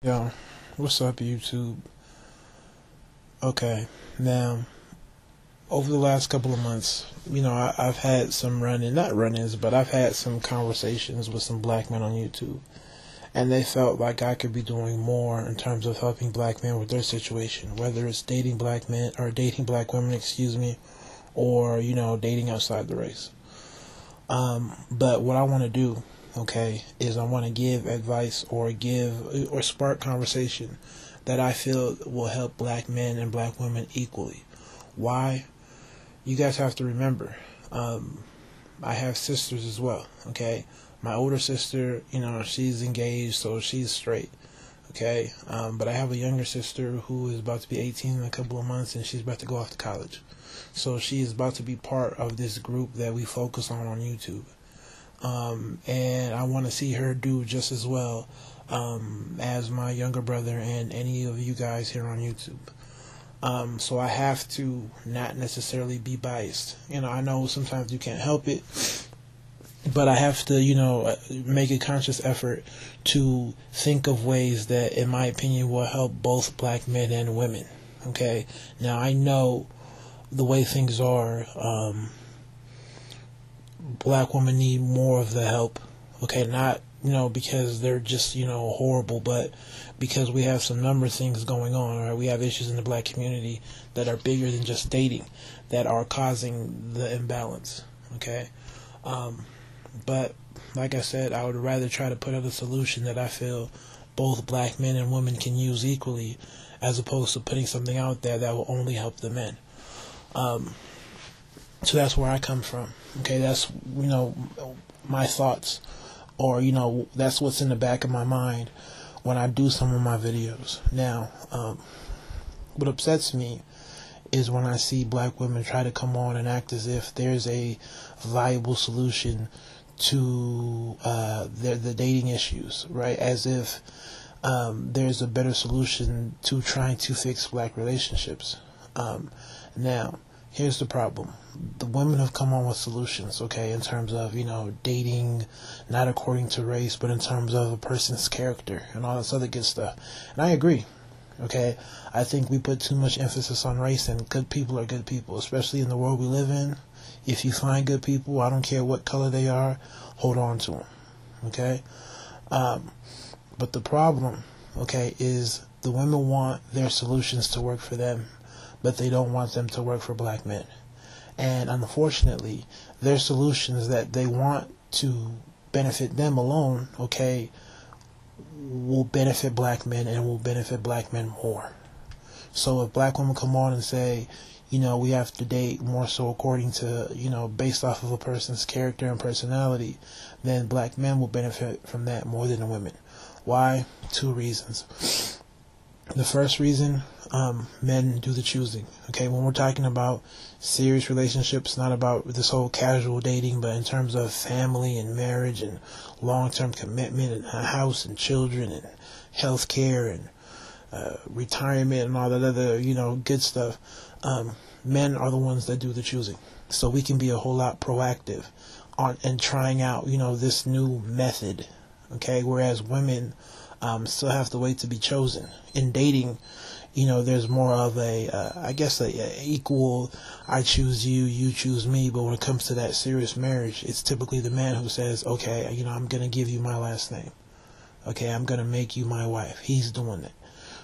Yo, what's up, YouTube? Okay, now, over the last couple of months, I've had some not run-ins, but I've had some conversations with some black men on YouTube, and they felt like I could be doing more in terms of helping black men with their situation, whether it's dating black men or dating black women, excuse me, or, dating outside the race. But what I want to do, okay, is I want to give advice or spark conversation that I feel will help black men and black women equally. Why? You guys have to remember, I have sisters as well, okay? My older sister, she's engaged, so she's straight, okay? But I have a younger sister who is about to be 18 in a couple of months, and she's about to go off to college. So she is about to be part of this group that we focus on YouTube. And I want to see her do just as well as my younger brother and any of you guys here on YouTube. So I have to not necessarily be biased. I know sometimes you can't help it, but I have to, make a conscious effort to think of ways that, in my opinion, will help both black men and women. Okay? Now, I know the way things are, black women need more of the help. Okay, not, because they're just, horrible, but because we have some number of things going on, right? We have issues in the black community that are bigger than just dating, that are causing the imbalance, okay? But, like I said, I would rather try to put out a solution that I feel both black men and women can use equally, as opposed to putting something out there that will only help the men. So that's where I come from. Okay, that's, my thoughts, or, that's what's in the back of my mind when I do some of my videos. Now, what upsets me is when I see black women try to come on and act as if there's a viable solution to the dating issues, right? As if there's a better solution to trying to fix black relationships. Now, here's the problem. The women have come on with solutions, okay, in terms of, dating, not according to race, but in terms of a person's character and all this other good stuff. And I agree, okay? I think we put too much emphasis on race, and good people are good people, especially in the world we live in. If you find good people, I don't care what color they are, hold on to them, okay? But the problem, okay, is the women want their solutions to work for them, but they don't want them to work for black men. And unfortunately, their solutions that they want to benefit them alone, okay, will benefit black men and will benefit black men more. So if black women come on and say, we have to date more so according to, based off of a person's character and personality, then black men will benefit from that more than the women. Why? Two reasons. The first reason, men do the choosing. Okay, when we're talking about serious relationships, not about this whole casual dating, but in terms of family and marriage and long-term commitment and a house and children and health care and retirement and all that other, good stuff, men are the ones that do the choosing. So we can be a whole lot proactive and trying out, this new method. Okay, whereas women still have to wait to be chosen. In dating, there's more of a equal, I choose you, you choose me, but when it comes to that serious marriage, it's typically the man who says, okay, I'm going to give you my last name. Okay, I'm going to make you my wife. He's doing it.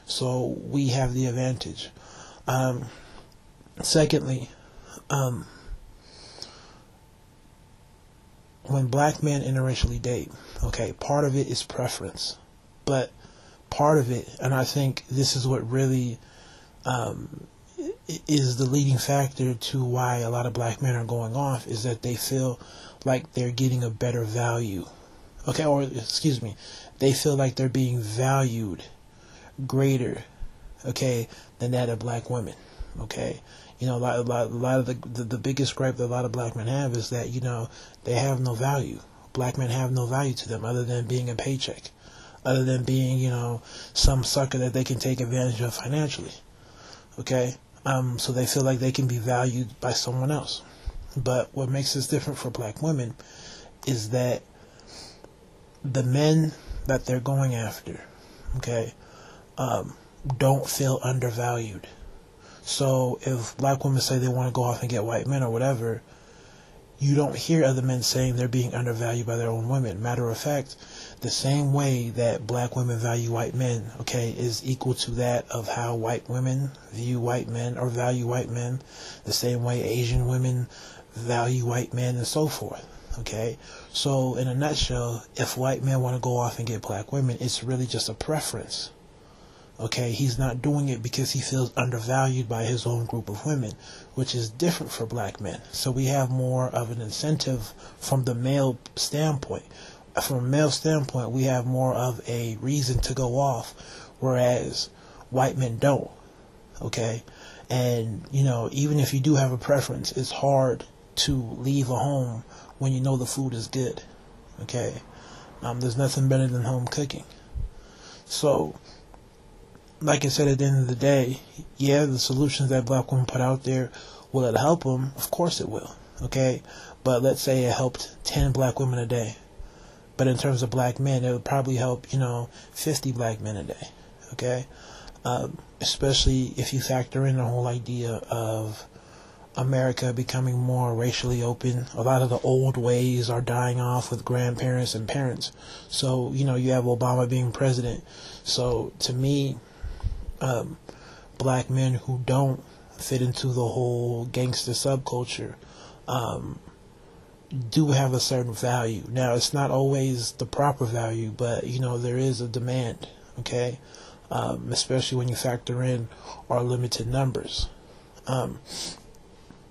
So we have the advantage. Secondly, when black men interracially date, okay, part of it is preference. But part of it, and I think this is what really is the leading factor to why a lot of black men are going off, is that they feel like they're getting a better value. Okay, or excuse me, they feel like they're being valued greater, okay, than that of black women. Okay, a lot of the biggest gripe that a lot of black men have is that, they have no value. Black men have no value to them other than being a paycheck, other than being, some sucker that they can take advantage of financially. Okay? So they feel like they can be valued by someone else. But what makes this different for black women is that the men that they're going after, okay, don't feel undervalued. So if black women say they want to go off and get white men or whatever, you don't hear other men saying they're being undervalued by their own women. Matter of fact, the same way that black women value white men, okay, is equal to that of how white women view white men or value white men, the same way Asian women value white men and so forth, okay? So in a nutshell, if white men want to go off and get black women, it's really just a preference. Okay, he's not doing it because he feels undervalued by his own group of women, which is different for black men. So we have more of an incentive from the male standpoint. From a male standpoint, we have more of a reason to go off, whereas white men don't. Okay, and you know, even if you do have a preference, it's hard to leave a home when you know the food is good. Okay, there's nothing better than home cooking. So, like I said, at the end of the day, yeah, the solutions that black women put out there, will it help them? Of course it will, okay? But let's say it helped 10 black women a day. But in terms of black men, it would probably help, 50 black men a day, okay? Especially if you factor in the whole idea of America becoming more racially open. A lot of the old ways are dying off with grandparents and parents. So, you have Obama being president. So, to me, black men who don't fit into the whole gangster subculture do have a certain value. Now, it's not always the proper value, but there is a demand, okay? Especially when you factor in our limited numbers.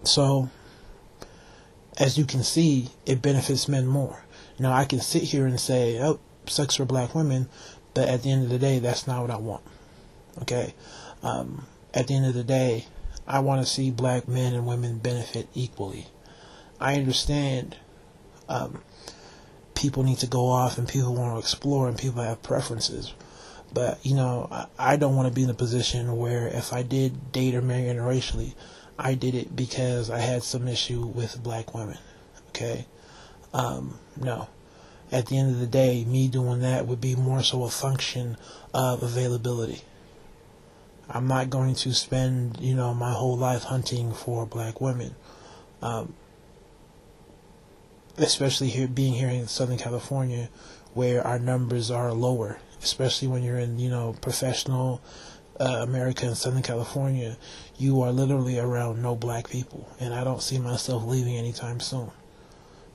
So, as you can see, it benefits men more. Now, I can sit here and say, oh, sucks for black women, but at the end of the day, that's not what I want. Okay, at the end of the day, I want to see black men and women benefit equally. I understand people need to go off and people want to explore and people have preferences. But, I don't want to be in a position where if I did date or marry interracially, I did it because I had some issue with black women. Okay? No. At the end of the day, me doing that would be more so a function of availability. I'm not going to spend, my whole life hunting for black women. Especially being here in Southern California, where our numbers are lower. Especially when you're in, professional America and Southern California, you are literally around no black people. And I don't see myself leaving anytime soon.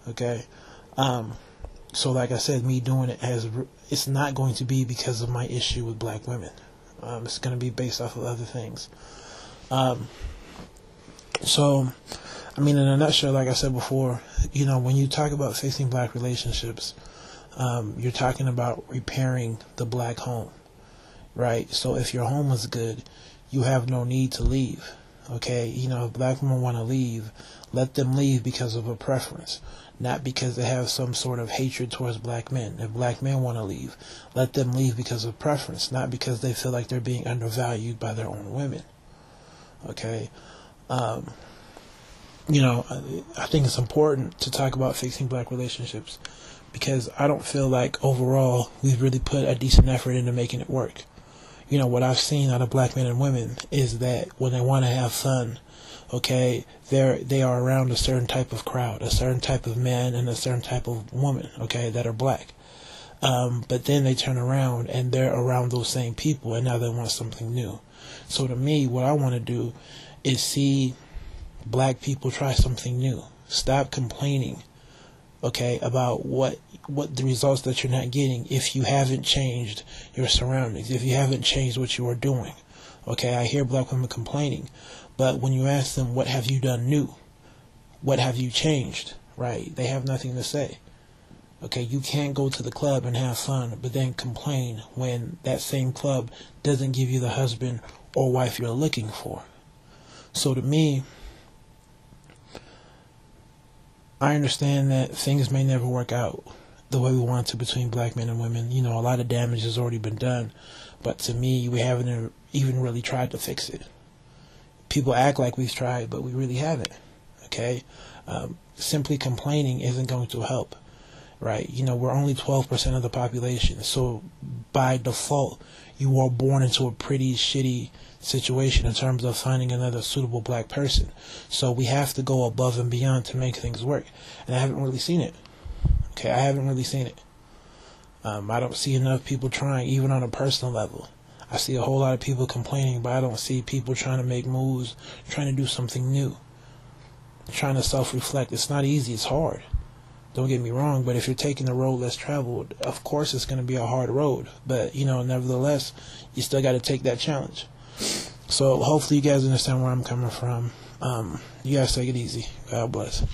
Okay? So like I said, me doing it it's not going to be because of my issue with black women. It's going to be based off of other things. So, in a nutshell, like I said before, when you talk about fixing black relationships, you're talking about repairing the black home, right? So if your home is good, you have no need to leave, okay? If black women want to leave, let them leave because of a preference, not because they have some sort of hatred towards black men. If black men want to leave, let them leave because of preference, not because they feel like they're being undervalued by their own women. Okay? I think it's important to talk about fixing black relationships because I don't feel like overall we've really put a decent effort into making it work. What I've seen out of black men and women is that when they want to have fun, okay, they are around a certain type of crowd, a certain type of man and a certain type of woman, okay, that are black. But then they turn around and they're around those same people and now they want something new. So to me, what I want to do is see black people try something new. Stop complaining, okay, about what the results that you're not getting if you haven't changed your surroundings, if you haven't changed what you are doing. Okay, I hear black women complaining, but when you ask them, what have you done new? What have you changed? Right? They have nothing to say. Okay, you can't go to the club and have fun, but then complain when that same club doesn't give you the husband or wife you're looking for. So to me, I understand that things may never work out the way we want to between black men and women. A lot of damage has already been done. But to me, we haven't even really tried to fix it. People act like we've tried, but we really haven't. Okay? Simply complaining isn't going to help. right? You know, we're only 12% of the population, so by default, you are born into a pretty shitty situation in terms of finding another suitable black person. So we have to go above and beyond to make things work, and I haven't really seen it. Okay, I haven't really seen it. I don't see enough people trying, even on a personal level. I see a whole lot of people complaining, but I don't see people trying to make moves, trying to do something new, trying to self-reflect. It's not easy, it's hard. Don't get me wrong, but if you're taking the road less traveled, of course it's going to be a hard road. But, you know, nevertheless, you still got to take that challenge. So hopefully you guys understand where I'm coming from. You guys take it easy. God bless.